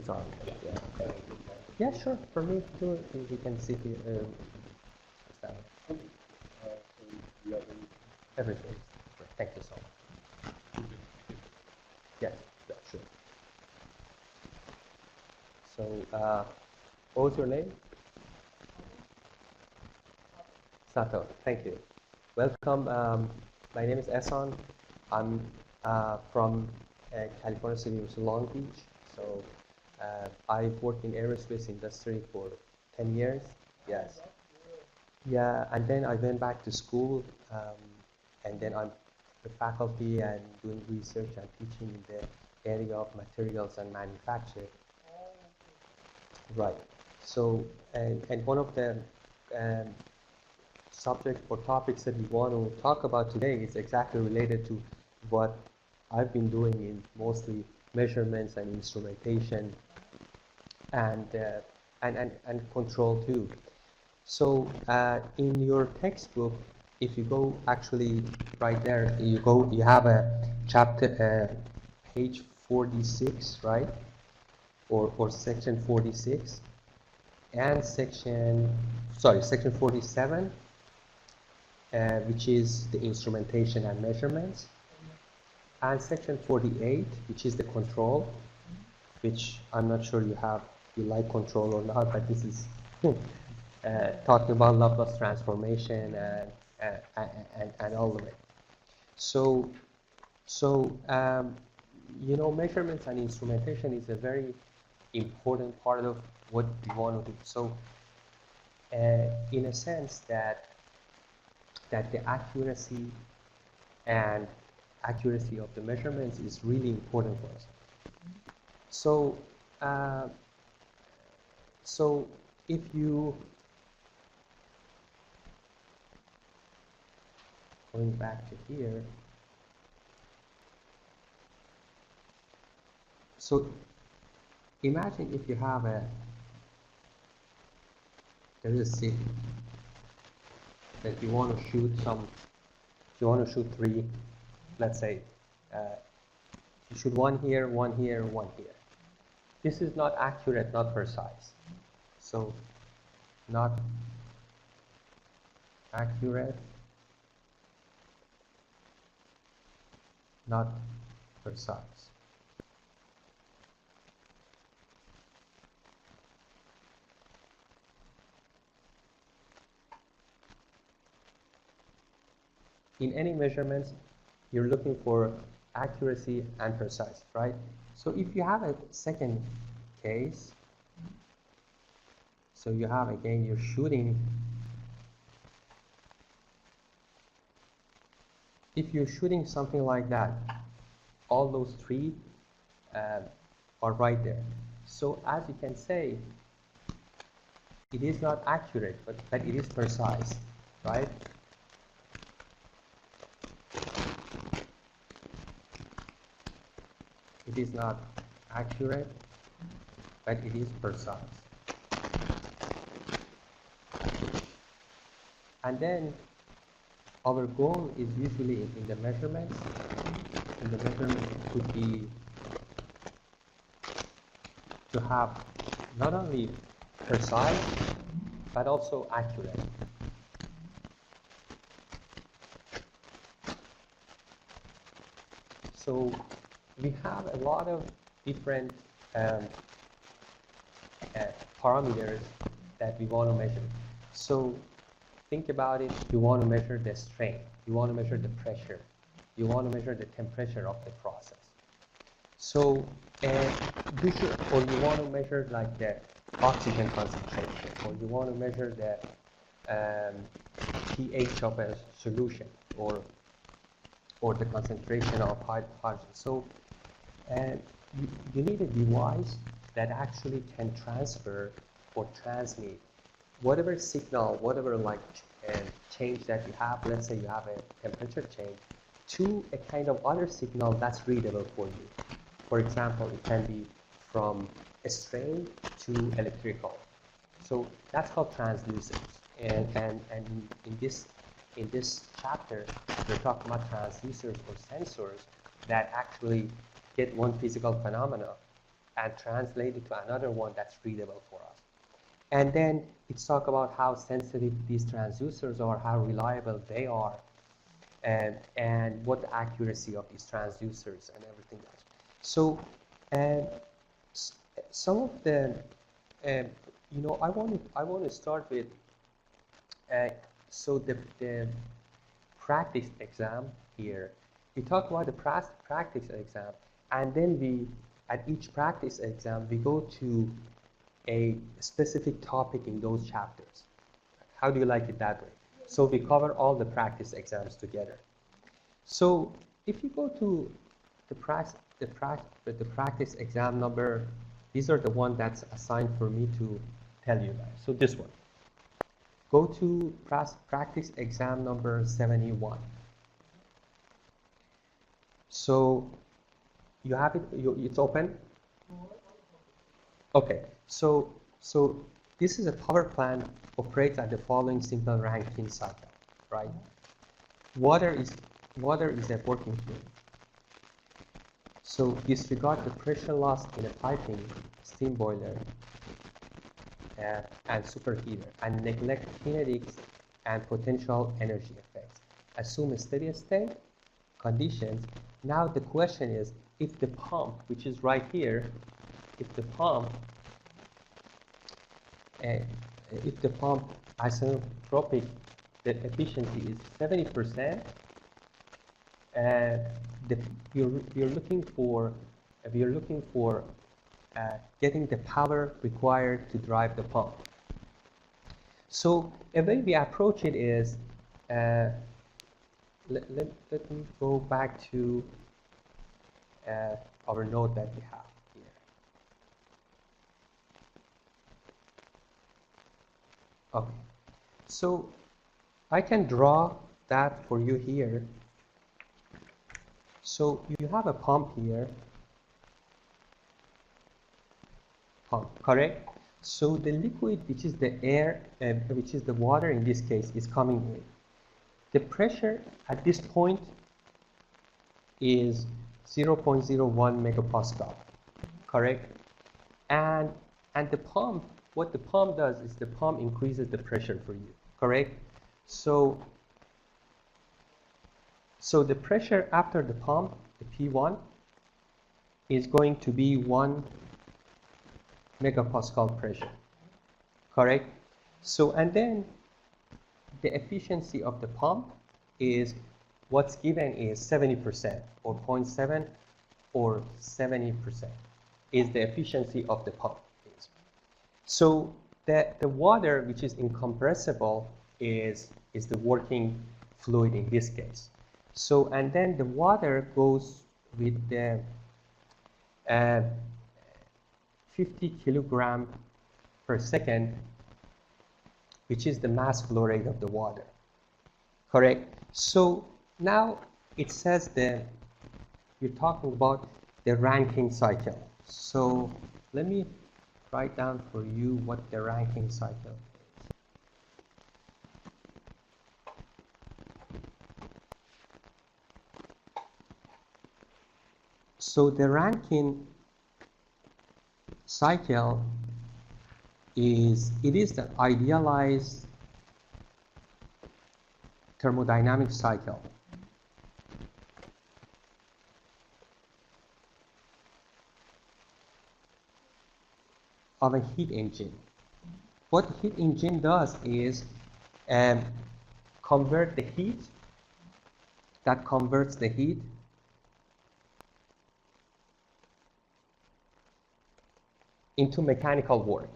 on. Yeah. Yeah, sure. For me too, we can see here. Everything. Thank you so much. Yes, yeah, sure. So, what was your name? Sato. Thank you. Welcome. My name is Ehsan. I'm from California City, Long Beach. So I worked in aerospace industry for 10 years. Yes. Yeah, and then I went back to school, and then I'm the faculty and doing research and teaching in the area of materials and manufacture. Right. So, and one of the subject or topics that we want to talk about today is exactly related to what I've been doing in mostly measurements and instrumentation and control too. So in your textbook, if you go actually right there, you have a chapter, page 46, right? Or section 46 and section 47, which is the instrumentation and measurements, and section 48, which is the control, which I'm not sure you like control or not, but this is talking about Laplace transformation and all of it. So you know, measurements and instrumentation is a very important part of what we want to do. So in a sense that the accuracy of the measurements is really important for us. So so if you going back to here, so imagine if you have there is a city that you want to shoot three, let's say you shoot one here, one here, one here. This is not accurate, not precise. So not accurate, not precise. In any measurements, you're looking for accuracy and precise, right? So if you have a second case, so you have, again, you're shooting. If you're shooting something like that, all those three are right there. So as you can say, it is not accurate, but it is precise, right? It is not accurate, but it is precise. And then our goal is usually in the measurements. And the measurement could be to have not only precise, but also accurate. So we have a lot of different parameters that we want to measure. So think about it. You want to measure the strain. You want to measure the pressure. You want to measure the temperature of the process. So or you want to measure like the oxygen concentration, or you want to measure the pH of a solution, or the concentration of hydrogen. So you need a device that actually can transfer or transmit whatever signal, whatever like change that you have. Let's say you have a temperature change to a kind of other signal that's readable for you. For example, it can be from a strain to electrical. So that's called transducers. And in this chapter, we're talking about transducers or sensors that actually get one physical phenomena and translate it to another one that's readable for us. And then it's talk about how sensitive these transducers are, how reliable they are, and what the accuracy of these transducers and everything else. So some of the, you know, I want to start with, so the practice exam here. We talk about the practice exam, and then we, at each practice exam, we go to a specific topic in those chapters. How do you like it that way? So we cover all the practice exams together. So if you go to the practice exam number, these are the one that's assigned for me to tell you guys. So this one. Go to practice exam number 71. So you have it, it's open? Okay, so this is a power plant operates at the following simple Rankine cycle, right? Water is a working fluid. So disregard the pressure loss in a piping, steam boiler, and superheater, and neglect kinetics and potential energy effects. Assume a steady state conditions. Now the question is, if the pump, which is right here, if the pump isotropic, the efficiency is 70%, we're looking for getting the power required to drive the pump. So a way we approach it is, let me go back to our node that we have here. Okay, so I can draw that for you here. So you have a pump here, correct? So the liquid, which is the air, which is the water in this case, is coming in. The pressure at this point is 0.01 megapascal, correct? And the pump, what the pump does is the pump increases the pressure for you, correct? So the pressure after the pump, the P1, is going to be 1 megapascal pressure, correct? So, and then the efficiency of the pump is, what's given is 70% or 0.7 or 70% is the efficiency of the pump. So the water, which is incompressible, is the working fluid in this case. So, and then the water goes with the 50 kilogram per second, which is the mass flow rate of the water, correct? So now it says that we're talking about the Rankine cycle. So let me write down for you what the Rankine cycle is. So the Rankine cycle is the idealized thermodynamic cycle of a heat engine. What the heat engine does is convert the heat, that converts the heat into mechanical work.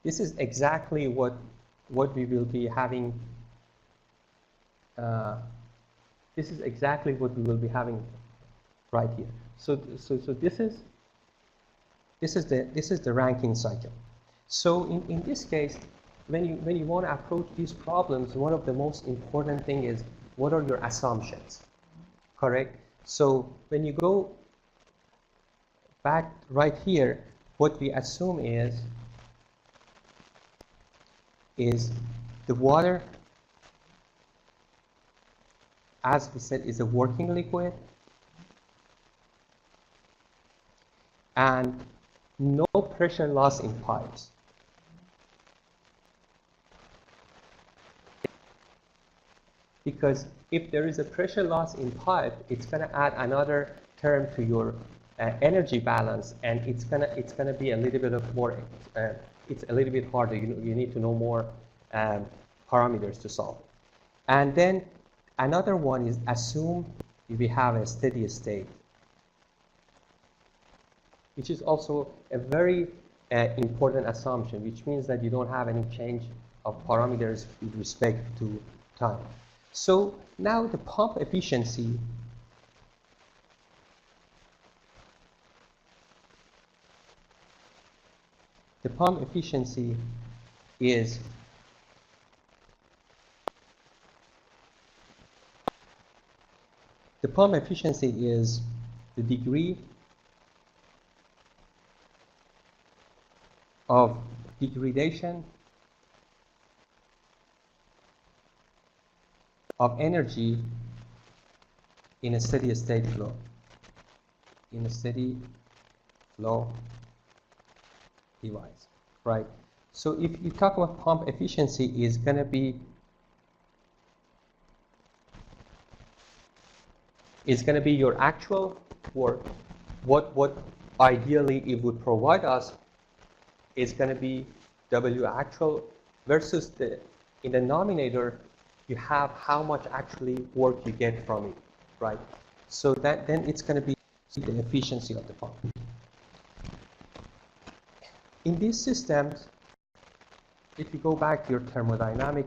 This is exactly what we will be having. This is exactly what we will be having right here. So this is the Rankine cycle. So in this case, when you want to approach these problems, one of the most important thing is, what are your assumptions? Correct? So when you go back right here, what we assume is the water as we said, is a working liquid, and no pressure loss in pipes. Because if there is a pressure loss in pipe, it's going to add another term to your energy balance, and it's gonna be a little bit of more. It's a little bit harder. You need to know more parameters to solve. And then another one is assume we have a steady state, which is also a very important assumption, which means that you don't have any change of parameters with respect to time. So now the pump efficiency is the degree of degradation of energy in a steady state flow. In a steady flow device, right? So if you talk about pump efficiency, is going to be your actual work. What ideally it would provide us is going to be W actual versus in the denominator you have how much actually work you get from it, right? So then it's going to be the efficiency of the pump. In these systems, if you go back to your thermodynamic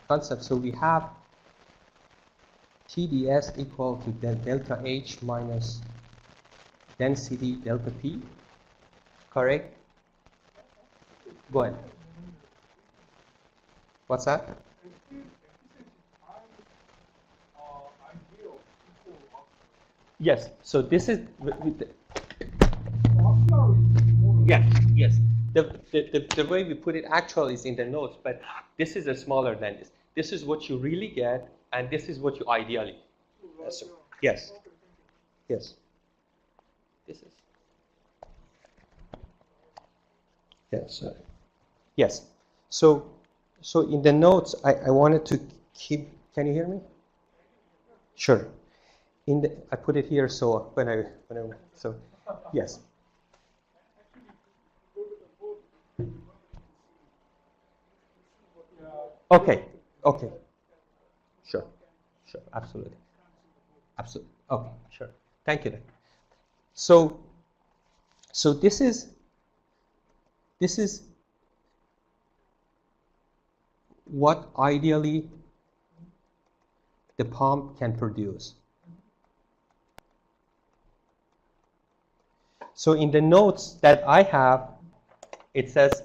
concept, so we have TdS equal to delta H minus density delta P, correct? Go ahead. What's that? Yes, so this is yes. The way we put it actual is in the notes, but this is a smaller than this. This is what you really get, and this is what you ideally assume. Yes. Yes. This is. Yes. Yes. So in the notes, I wanted to keep. Can you hear me? Sure. I put it here, so so yes. Okay. Sure, absolutely. Okay, sure. Thank you. So this is what ideally the pump can produce. So in the notes that I have, it says